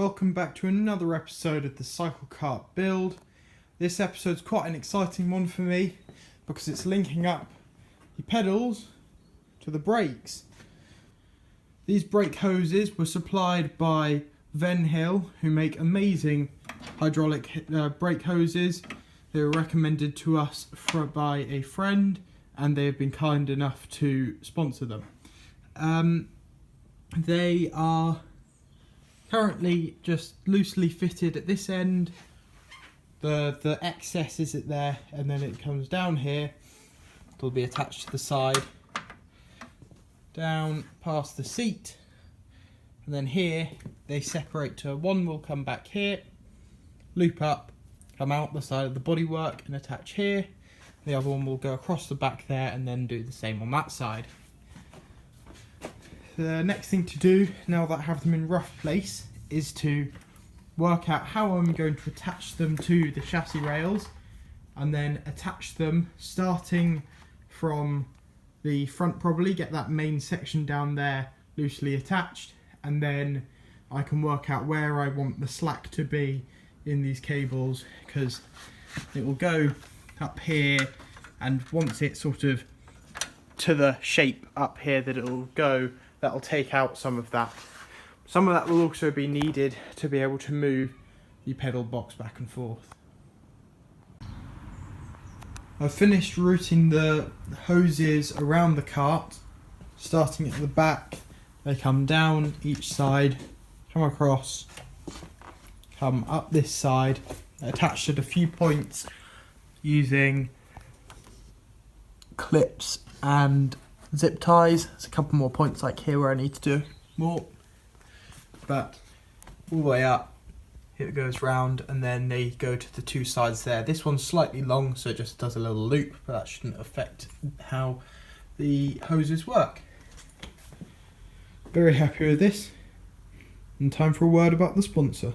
welcome back to another episode of the Cycle Kart Build. This episode's quite an exciting one for me because it's linking up the pedals to the brakes. These brake hoses were supplied by Venhill, who make amazing hydraulic brake hoses. They were recommended to us by a friend and they have been kind enough to sponsor them. They are currently just loosely fitted at this end. The excess is there, and then it comes down here. It'll be attached to the side, down past the seat, and then here they separate to one will come back here, loop up, come out the side of the bodywork and attach here. The other one will go across the back there and then do the same on that side. The next thing to do, now that I have them in rough place, is to work out how I'm going to attach them to the chassis rails, and then attach them starting from the front, probably get that main section down there loosely attached, and then I can work out where I want the slack to be in these cables, because it will go up here, and once it's sort of to the shape up here that it will go, that'll take out some of that. Some of that will also be needed to be able to move the pedal box back and forth. I've finished routing the hoses around the cart, starting at the back. They come down each side, come across, come up this side, attached at a few points using clips and zip ties. There's a couple more points like here where I need to do more, but all the way up here it goes round, and then they go to the two sides there. This one's slightly long, so it just does a little loop, but that shouldn't affect how the hoses work. Very happy with this, and time for a word about the sponsor.